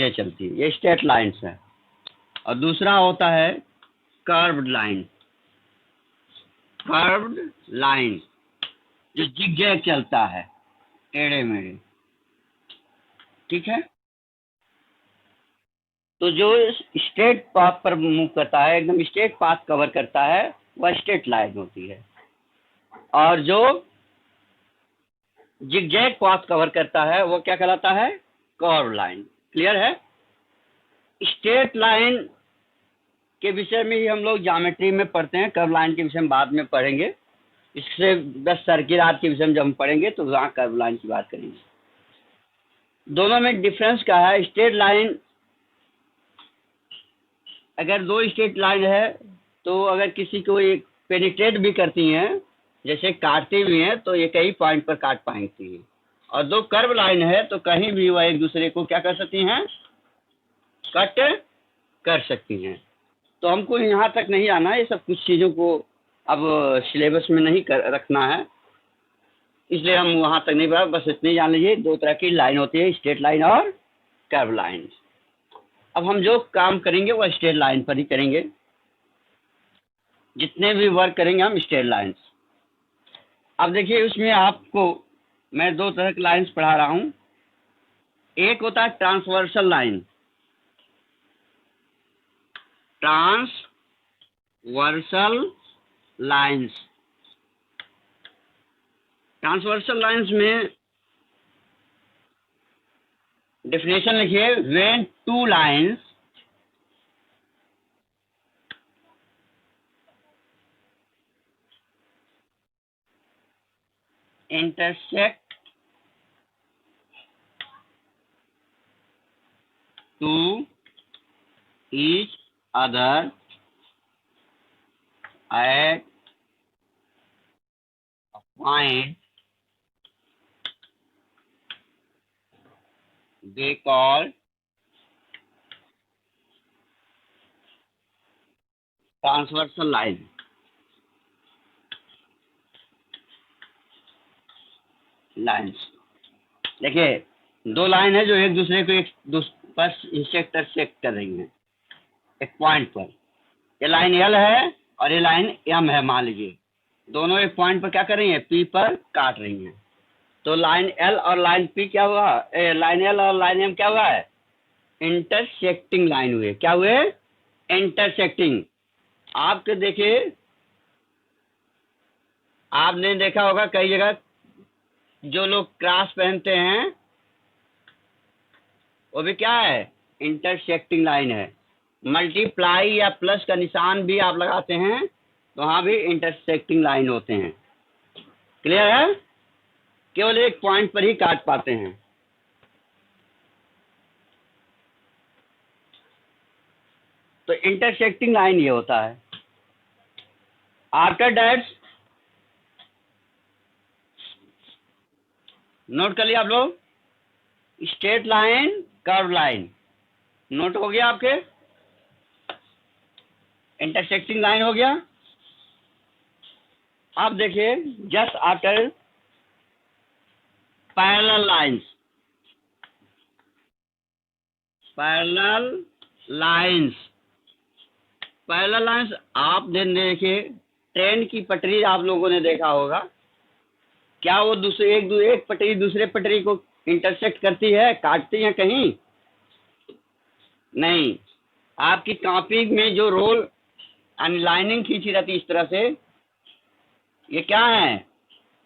ये चलती है, ये स्ट्रेट लाइन्स है। और दूसरा होता है कर्व्ड लाइन, कर्व्ड लाइन जो जिगजैग चलता है, टेढ़े मेढ़े, ठीक है। तो जो स्ट्रेट पाथ पर मूव करता है, एकदम स्ट्रेट पाथ कवर करता है, वह स्ट्रेट लाइन होती है। और जो जिगजैग पाथ कवर करता है वो क्या कहलाता है? Curve line. क्लियर है? स्ट्रेट लाइन के विषय में ही हम लोग ज्योमेट्री में पढ़ते हैं, कर्व लाइन के विषय में बाद में पढ़ेंगे। इससे बस सर्किल आर्क के विषय में जब हम पढ़ेंगे तो वहाँ कर्व लाइन की बात करेंगे। दोनों में डिफरेंस क्या है? स्ट्रेट लाइन, अगर दो स्ट्रेट लाइन है तो अगर किसी को एक पेनिट्रेट भी करती हैं, जैसे काटती भी हैं, तो ये कई पॉइंट पर काट पाएंगी हैं। और दो कर्व लाइन है तो कहीं भी वह एक दूसरे को क्या कर सकती हैं? कट कर सकती हैं। तो हमको यहाँ तक नहीं आना है, ये सब कुछ चीज़ों को अब सिलेबस में नहीं रखना है, इसलिए हम वहाँ तक नहीं बढ़ा। बस इतनी जान लीजिए, दो तरह की लाइन होती है, स्ट्रेट लाइन और कर्व लाइन। अब हम जो काम करेंगे वो स्ट्रेट लाइन पर ही करेंगे, जितने भी वर्क करेंगे हम स्ट्रेट लाइन। अब देखिए, उसमें आपको मैं दो तरह की लाइन्स पढ़ा रहा हूँ। एक होता है transversal line, transversal lines. Transversal lines में डेफिनेशन लिखिए, when two lines intersect to each other at a point they call transversal line। Lines देखिए, दो लाइन है जो एक दूसरे को एक पर इंटरसेक्ट कर रही हैं एक पॉइंट पर। ये लाइन एल है और ये लाइन एम है, मान लीजिए। दोनों एक पॉइंट पर क्या कर रही हैं? पी पर काट रही हैं। तो लाइन एल और लाइन पी क्या हुआ? लाइन एल और लाइन एम क्या हुआ है? इंटरसेक्टिंग लाइन हुए। क्या हुए? इंटरसेक्टिंग। आपके देखिए, आपने देखा होगा कई जगह जो लोग क्रॉस पहनते हैं वो भी क्या है? इंटरसेक्टिंग लाइन है। मल्टीप्लाई या प्लस का निशान भी आप लगाते हैं तो वहाँ भी इंटरसेक्टिंग लाइन होते हैं। क्लियर है? केवल एक पॉइंट पर ही काट पाते हैं। तो इंटरसेक्टिंग लाइन ये होता है। आफ्टर दैट, नोट कर लिया आप लोग, straight line, curve line note हो गया आपके। इंटरसेक्टिंग लाइन हो गया। आप देखिए, just after parallel lines, parallel lines, parallel lines आप देखिए, ट्रेन की पटरी आप लोगों ने देखा होगा। क्या वो दूसरे एक पटरी दूसरे पटरी को इंटरसेक्ट करती है, काटती है कहीं? नहीं। आपकी कॉपी में जो रोल लाइनिंग खींची रहती है इस तरह से, ये क्या है?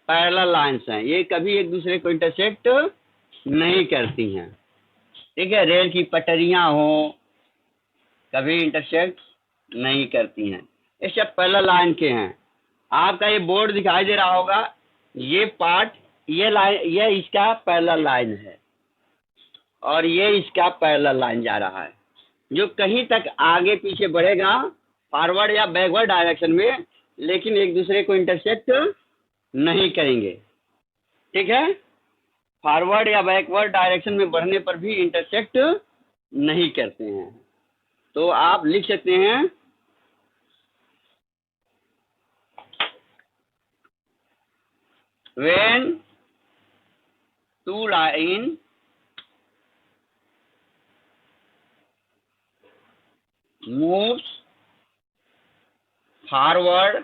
पैरेलल लाइंस हैं। ये कभी एक दूसरे को इंटरसेक्ट नहीं करती हैं। ठीक है? रेल की पटरियां हो, कभी इंटरसेक्ट नहीं करती हैं। ये सब पैरेलल लाइन के हैं। आपका ये बोर्ड दिखाई दे रहा होगा, ये पार्ट, ये लाइन, ये इसका पैरेलल लाइन है और ये इसका पैरेलल लाइन जा रहा है, जो कहीं तक आगे पीछे बढ़ेगा, फॉरवर्ड या बैकवर्ड डायरेक्शन में, लेकिन एक दूसरे को इंटरसेक्ट नहीं करेंगे। ठीक है? फॉरवर्ड या बैकवर्ड डायरेक्शन में बढ़ने पर भी इंटरसेक्ट नहीं करते हैं। तो आप लिख सकते हैं, when two line moves forward,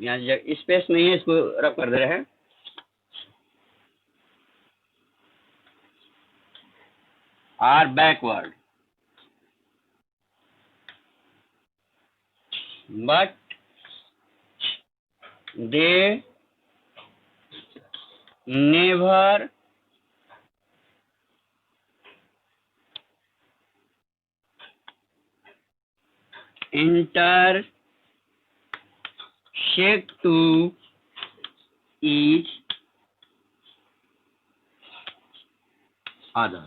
यहाँ स्पेस नहीं है, इसको रब कर दे रहे हैं, or backward, but they never intersect to each other.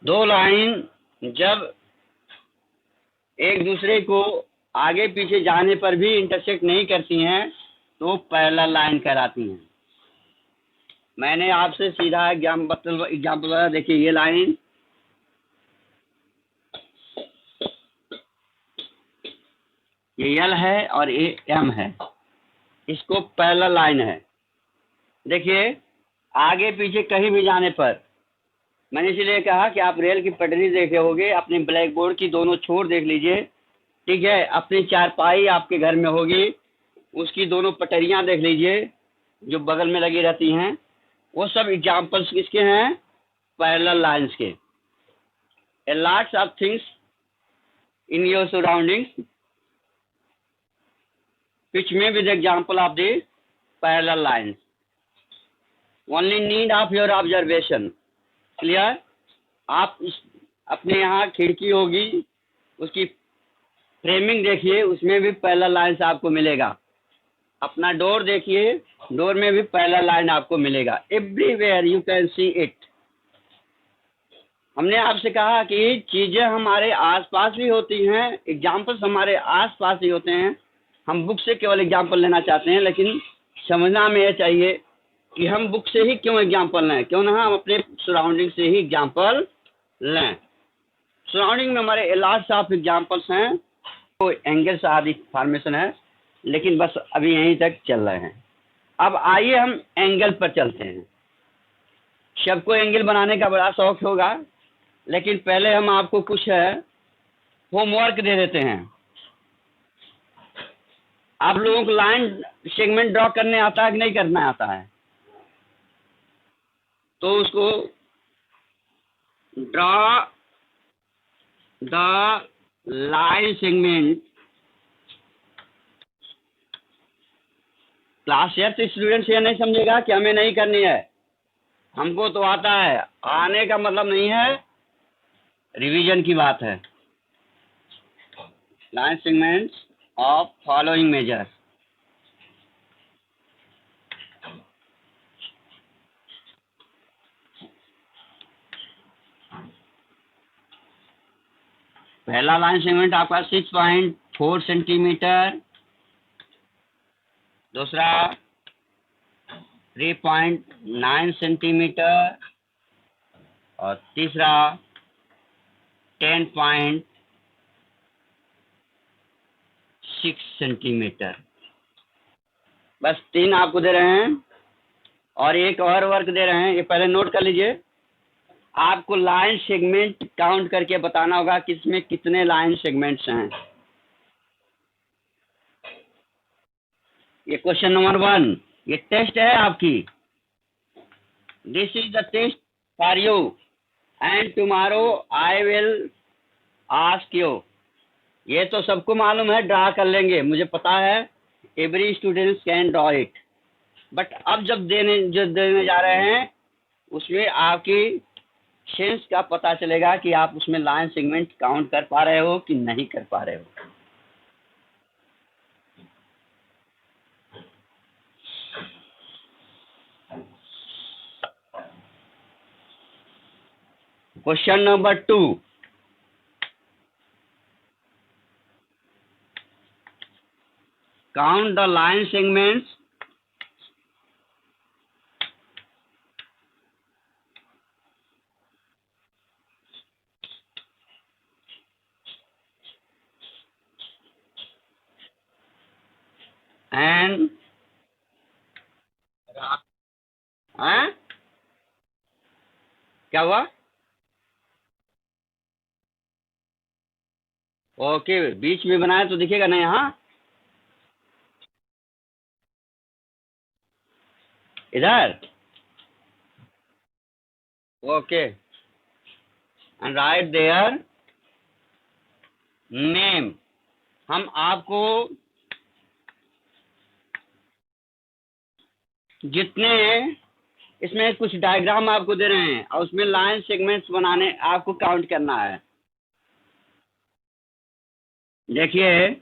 दो लाइन जब एक दूसरे को आगे पीछे जाने पर भी इंटरसेक्ट नहीं करती हैं तो पैरेलल लाइन कहलाती हैं। मैंने आपसे सीधा एग्जाम्पल बताया, देखिए ये लाइन, ये एल है और ये एम है, इसको पैरेलल लाइन है। देखिए आगे पीछे कहीं भी जाने पर, मैंने इसलिए कहा कि आप रेल की पटरी देखे होगे, अपने ब्लैक बोर्ड की दोनों छोर देख लीजिए, ठीक है, अपनी चारपाई आपके घर में होगी, उसकी दोनों पटरियां देख लीजिए जो बगल में लगी रहती हैं, वो सब एग्जाम्पल्स किसके हैं? पैरेलल लाइंस के। ए lots of things in your surroundings which may be the example of the parallel lines. Only need of your observation. Clear? आप अपने यहाँ खिड़की होगी, उसकी फ्रेमिंग देखिए, उसमें भी पैरेलल लाइंस आपको मिलेगा। अपना डोर देखिए, डोर में भी पैरेलल लाइन आपको मिलेगा। Everywhere you can see it. हमने आपसे कहा कि चीजें हमारे आसपास भी होती हैं, एग्जाम्पल्स हमारे आसपास ही होते हैं। हम बुक से केवल एग्जाम्पल लेना चाहते हैं, लेकिन समझना में यह चाहिए कि हम बुक से ही क्यों एग्जाम्पल लें, क्यों ना हम अपने सराउंडिंग से ही एग्जाम्पल लें। सराउंडिंग में हमारे लॉट्स ऑफ एग्जाम्पल्स हैं, तो एंगल्स आदि फॉर्मेशन है, लेकिन बस अभी यहीं तक चल रहे हैं। अब आइए हम एंगल पर चलते हैं। सबको एंगल बनाने का बड़ा शौक होगा, लेकिन पहले हम आपको कुछ होमवर्क दे देते हैं। आप लोगों को लाइन सेगमेंट ड्रॉ करने आता है कि नहीं करना आता है? तो उसको draw the line segment. Class eight students ये नहीं समझेगा कि हमें नहीं करनी है, हमको तो आता है। आने का मतलब नहीं है, रिवीजन की बात है। Line segments of following measures. पहला लाइन सेगमेंट आपका 6.4 सेंटीमीटर, दूसरा 3.9 सेंटीमीटर और तीसरा 10.6 सेंटीमीटर। बस 3 आपको दे रहे हैं और एक और वर्क दे रहे हैं, ये पहले नोट कर लीजिए। आपको लाइन सेगमेंट काउंट करके बताना होगा कि इसमें कितने लाइन सेगमेंट्स हैं। ये क्वेश्चन नंबर 1, ये टेस्ट है आपकी। This is the test for you and tomorrow I will ask you. ये तो सबको मालूम है, ड्रा कर लेंगे, मुझे पता है, every student can draw it. But अब जब देने जा रहे हैं, उसमें आपकी सेंस का पता चलेगा कि आप उसमें लाइन सेगमेंट काउंट कर पा रहे हो कि नहीं कर पा रहे हो। Question number 2, count the line segments and क्या हुआ? ओके, बीच में बनाया तो दिखेगा ना यहाँ, इधर। Okay, and right their name. हम आपको जितने इसमें कुछ डायग्राम आपको दे रहे हैं और उसमें लाइन सेगमेंट्स बनाने आपको काउंट करना है। देखिए,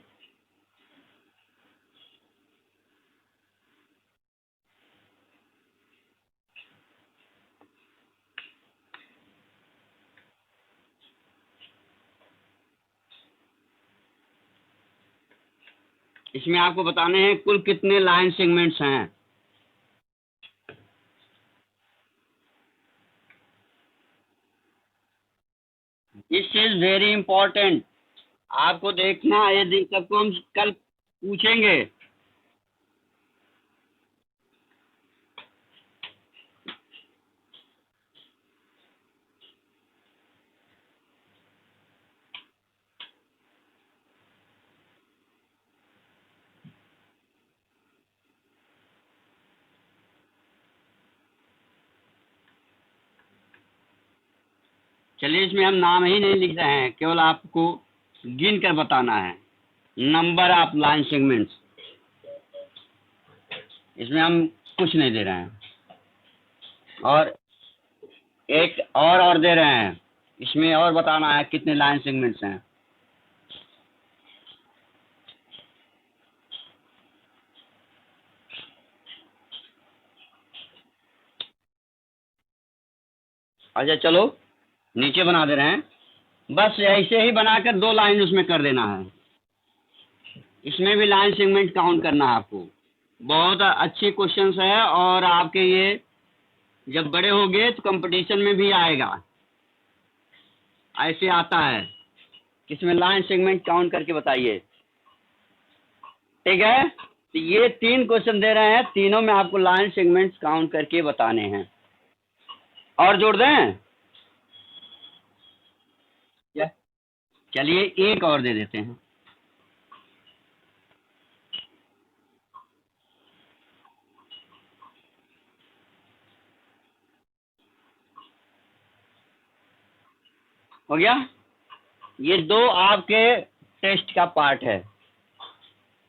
इसमें आपको बताने हैं कुल कितने लाइन सेगमेंट्स हैं। दिस इज वेरी इंपॉर्टेंट, आपको देखना है, यदि सबको हम कल पूछेंगे। चलिए, इसमें हम नाम ही नहीं लिख रहे हैं, केवल आपको गिन कर बताना है नंबर ऑफ लाइन सेगमेंट्स। इसमें हम कुछ नहीं दे रहे हैं, और एक और दे रहे हैं, इसमें और बताना है कितने लाइन सेगमेंट्स हैं। अच्छा चलो, नीचे बना दे रहे हैं, बस ऐसे ही बनाकर 2 लाइन उसमें कर देना है। इसमें भी लाइन सेगमेंट काउंट करना है आपको। बहुत अच्छी क्वेश्चंस है, और आपके ये जब बड़े होंगे तो कंपटीशन में भी आएगा, ऐसे आता है। इसमें लाइन सेगमेंट काउंट करके बताइए, ठीक है? तो ये 3 क्वेश्चन दे रहे हैं, तीनों में आपको लाइन सेगमेंट्स काउंट करके बताने हैं। और जोड़ दें? चलिए एक और दे देते हैं। हो गया? ये 2 आपके टेस्ट का पार्ट है।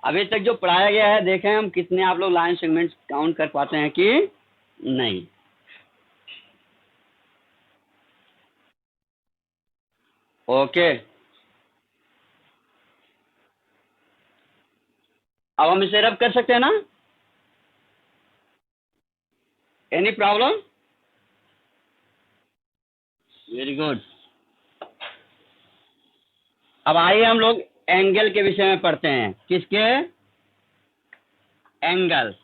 अभी तक जो पढ़ाया गया है, देखें हम कितने आप लोग लाइन सेगमेंट्स काउंट कर पाते हैं कि नहीं। ओके, अब हम इसे रब कर सकते हैं ना? Any problem? Very good. अब आइए हम लोग एंगल के विषय में पढ़ते हैं। किसके? एंगल।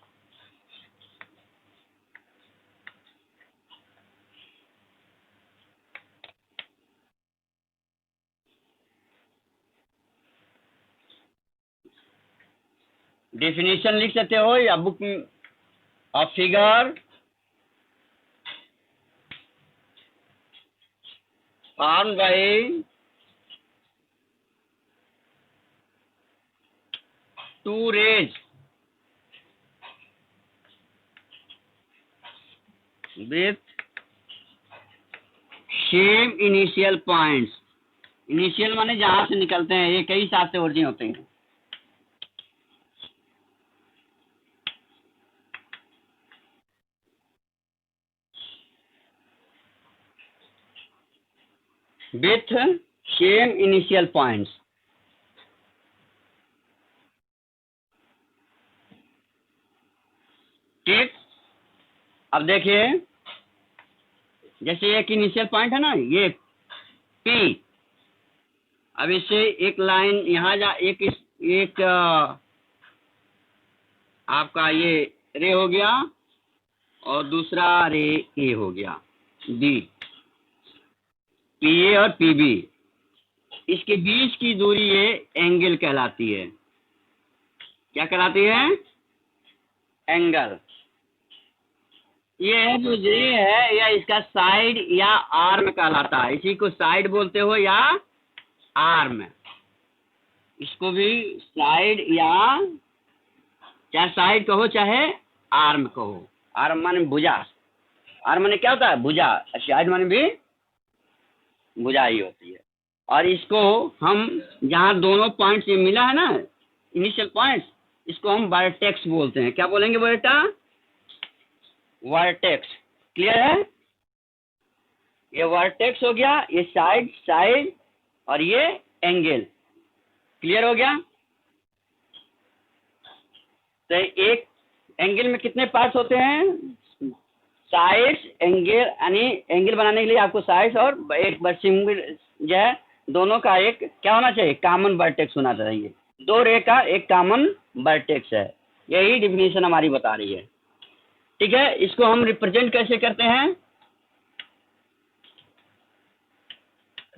डेफिनेशन लिख सकते हो या book of figure formed by two rays with same initial points। Initial माने जहां से निकलते हैं, ये कई साथ से ओरिजिन होते हैं। With same initial points. ठीक, अब देखिए, जैसे एक इनिशियल पॉइंट है ना, ये P। अब इससे एक लाइन यहाँ जा, एक आपका ये रे हो गया, और दूसरा रे ए हो गया, डी। पी ए और पी बी, इसके बीच की दूरी ये एंगल कहलाती है। क्या कहलाती है? एंगल। ये जो ये है या इसका साइड या आर्म कहलाता है। इसी को साइड बोलते हो या आर्म। इसको भी साइड या चाहे साइड कहो चाहे आर्म कहो। आर्म माने भुजा। आर्म माने क्या होता है? भुजा। साइड माने भी भुजा ही होती है। और इसको हम जहाँ दोनों पॉइंट से मिला है ना, इनिशियल पॉइंट्स, इसको हम वर्टेक्स बोलते हैं। क्या बोलेंगे बेटा? वर्टेक्स। क्लियर है? ये वर्टेक्स हो गया, ये साइड साइड, और ये एंगल। क्लियर हो गया? तो एक एंगल में कितने पार्ट्स होते हैं? साइड्स, एंगल, यानी एंगल बनाने के लिए आपको साइड्स और एक सिंगल जो है दोनों का एक क्या होना चाहिए? कॉमन वर्टेक्स होना चाहिए। दो रे का एक कॉमन वर्टेक्स है। यही डिफिनेशन हमारी बता रही है। ठीक है, इसको हम रिप्रेजेंट कैसे करते हैं?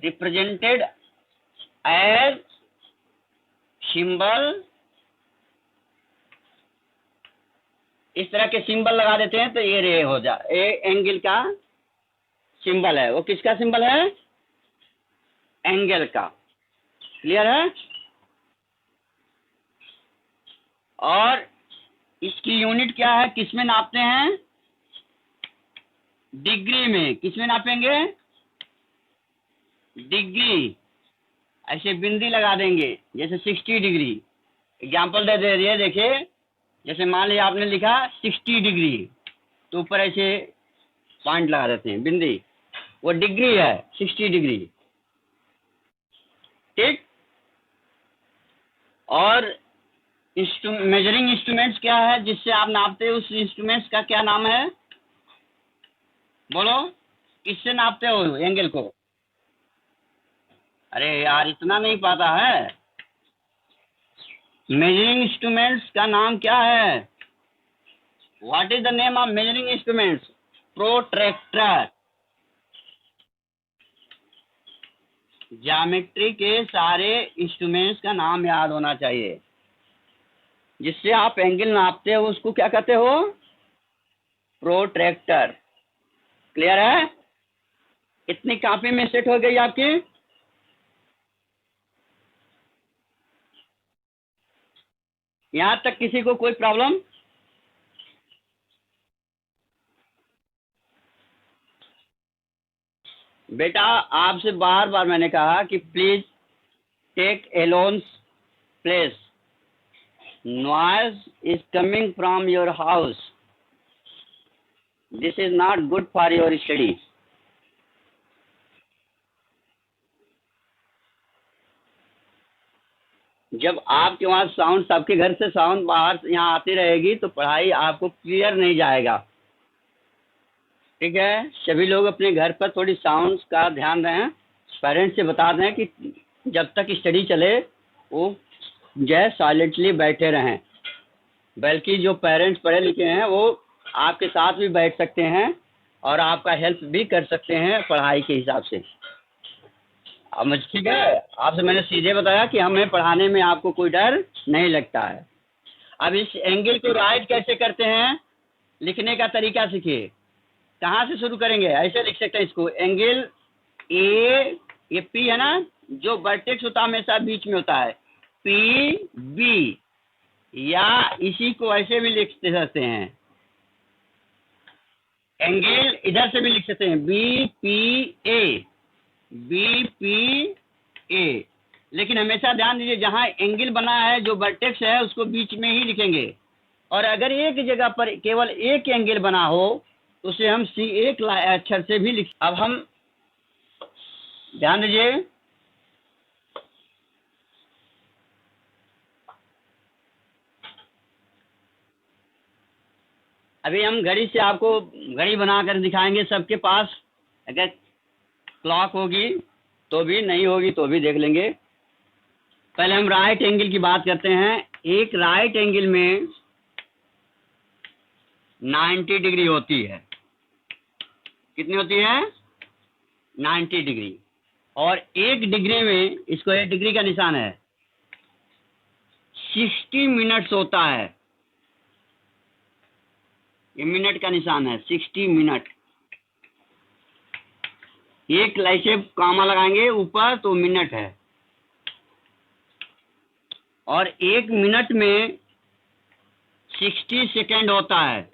Represented as symbol. इस तरह के सिंबल लगा देते हैं तो ये रे हो जा, ये एंगल का सिंबल है। वो किसका सिंबल है? एंगल का। क्लियर है? और इसकी यूनिट क्या है? किसमें नापते हैं? डिग्री में। किसमें नापेंगे? डिग्री। ऐसे बिंदी लगा देंगे जैसे 60 डिग्री। एग्जाम्पल दे दे रही देखिए, जैसे मान लिया आपने लिखा 60 डिग्री, तो ऊपर ऐसे पॉइंट लगा देते हैं बिंदी, वो डिग्री है 60 डिग्री। ठीक। और मेजरिंग इंस्ट्रूमेंट्स क्या है जिससे आप नापते हो? उस इंस्ट्रूमेंट्स का क्या नाम है? बोलो, किससे नापते हो एंगल को? अरे यार, इतना नहीं पता है? मेजरिंग इंस्ट्रूमेंट्स का नाम क्या है? What is the name of measuring instruments? Protractor. Geometry के सारे इंस्ट्रूमेंट्स का नाम याद होना चाहिए। जिससे आप एंगल नापते हो उसको क्या कहते हो? प्रोट्रैक्टर। क्लियर है? इतनी कॉपी में सेट हो गई आपकी? यहां तक किसी को कोई प्रॉब्लम? बेटा, आपसे बार बार मैंने कहा कि please take alone place. Noise is coming from your house. This is not good for your study. जब आपके वहाँ साउंड, सबके घर से साउंड बाहर यहाँ आती रहेगी तो पढ़ाई आपको क्लियर नहीं जाएगा। ठीक है, सभी लोग अपने घर पर थोड़ी साउंड का ध्यान दें। पेरेंट्स से बता दें कि जब तक स्टडी चले वो जो है साइलेंटली बैठे रहें। बल्कि जो पेरेंट्स पढ़े लिखे हैं वो आपके साथ भी बैठ सकते हैं और आपका हेल्प भी कर सकते हैं पढ़ाई के हिसाब से। अब मुझे ठीक है, आपसे मैंने सीधे बताया कि हमें पढ़ाने में आपको कोई डर नहीं लगता है। अब इस एंगल को राइट कैसे करते हैं? लिखने का तरीका सीखिए। कहाँ से शुरू करेंगे? ऐसे लिख सकते हैं इसको, एंगल ए, ये पी है ना, जो वर्टेक्स होता है हमेशा बीच में होता है, पी बी, या इसी को ऐसे भी लिख सकते हैं, एंगल इधर से भी लिख सकते हैं, B P A, B P A. लेकिन हमेशा ध्यान दीजिए, जहाँ एंगल बना है जो वर्टेक्स है उसको बीच में ही लिखेंगे। और अगर एक जगह पर केवल एक एंगल बना हो तो उसे हम सी एक अक्षर से भी लिख। अब हम ध्यान दीजिए, अभी हम घड़ी से आपको घड़ी बनाकर दिखाएंगे सबके पास। अगर क्लॉक होगी तो भी, नहीं होगी तो भी देख लेंगे। पहले हम राइट एंगल की बात करते हैं। एक राइट एंगल में 90 डिग्री होती है। कितनी होती है? 90 डिग्री। और एक डिग्री में, इसको एक डिग्री का निशान है, 60 मिनट्स होता है। ये मिनट का निशान है, 60 मिनट। एक ऐसे कामा लगाएंगे ऊपर तो मिनट है, और 1 मिनट में 60 सेकेंड होता है।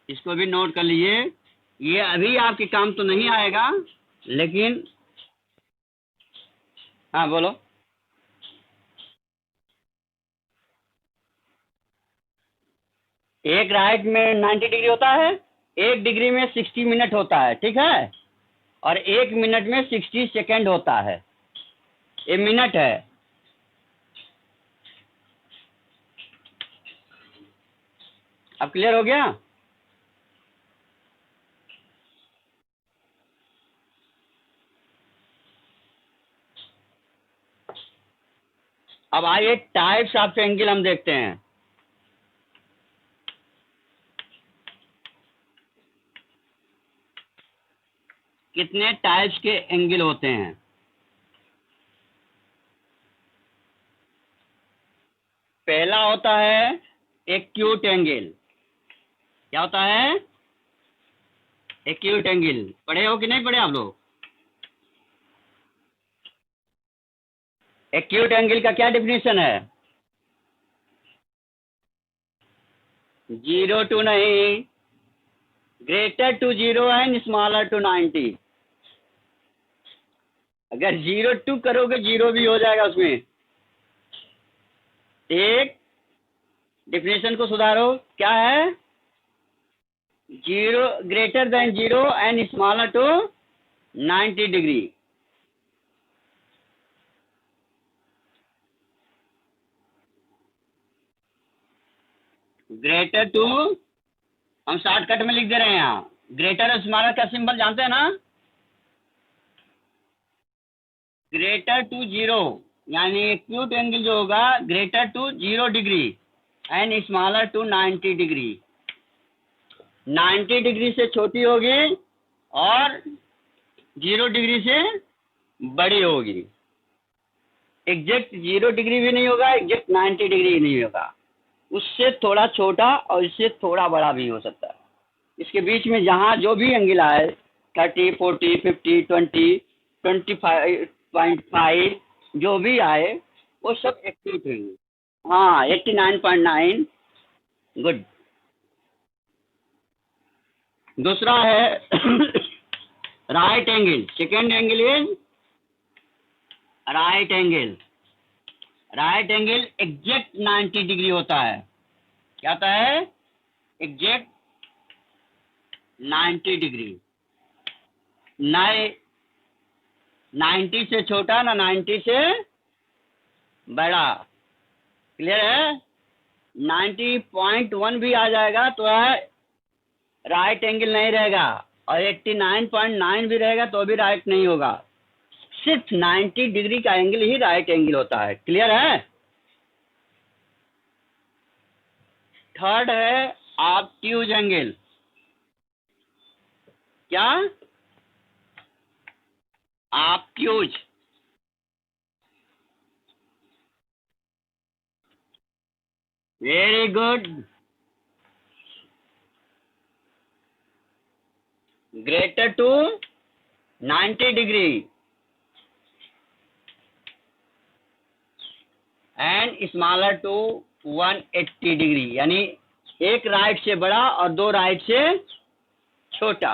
इसको भी नोट कर लीजिए। ये अभी आपके काम तो नहीं आएगा, लेकिन हाँ बोलो। एक राइट में 90 डिग्री होता है, 1 डिग्री में 60 मिनट होता है, ठीक है, और 1 मिनट में 60 सेकेंड होता है। ये मिनट है। अब क्लियर हो गया? अब आइए टाइप्स ऑफ एंगल हम देखते हैं। कितने टाइप्स के एंगल होते हैं? पहला होता है एक्यूट एंगल। क्या होता है? Acute angle. पढ़े हो कि नहीं पढ़े आप लोग? एक्यूट एंगल का क्या डिफिनेशन है? 0 टू नहीं, greater to 0 and smaller to 90। अगर 0 टू करोगे 0 भी हो जाएगा उसमें। एक डिफिनेशन को सुधारो, क्या है? 0 greater than 0 and smaller to 90 degree. Greater to, हम शॉर्टकट में लिख दे रहे हैं यहाँ। ग्रेटर और स्मॉलर का सिंबल जानते हैं ना? ग्रेटर टू 0 यानी एक्यूट एंगल जो होगा greater to 0 degree and smaller to 90 degree. 90 degree से छोटी होगी और 0 डिग्री से बड़ी होगी। एग्जैक्ट 0 डिग्री भी नहीं होगा, एग्जैक्ट 90 डिग्री भी नहीं होगा। उससे थोड़ा छोटा और इससे थोड़ा बड़ा भी हो सकता है। इसके बीच में जहाँ जो भी एंगल आए, 30, 40, 50, 20, 25.5 जो भी आए वो सब एक्यूट एंगल। हाँ, 89.9। गुड। दूसरा है right angle. Second angle is right angle. Right angle exact 90 degree होता है। क्या होता है? Exact 90 degree. नए 90 से छोटा ना 90 से बड़ा। क्लियर है? 90.1 भी आ जाएगा तो राइट एंगल नहीं रहेगा, और 89.9 भी रहेगा तो भी राइट नहीं होगा। सिर्फ 90 डिग्री का एंगल ही राइट एंगल होता है। क्लियर है? थर्ड है ऑब्ट्यूज एंगल। क्या? Obtuse. Very good. Greater to 90 degree and smaller to 180 degree, यानी एक राइट से बड़ा और दो राइट से छोटा।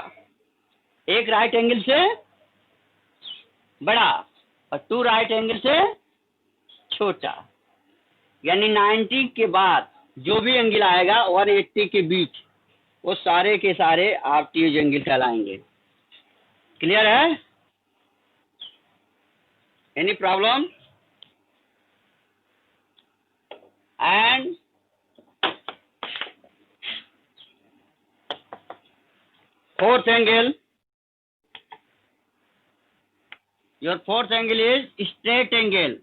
एक राइट एंगल से बड़ा और 2 राइट एंगल से छोटा। यानी 90 के बाद जो भी एंगल आएगा 180 के बीच, वो सारे के सारे ऑब्ट्यूज एंगल कहलाएंगे। क्लियर है? Any problem? And fourth angle, your fourth angle is straight angle.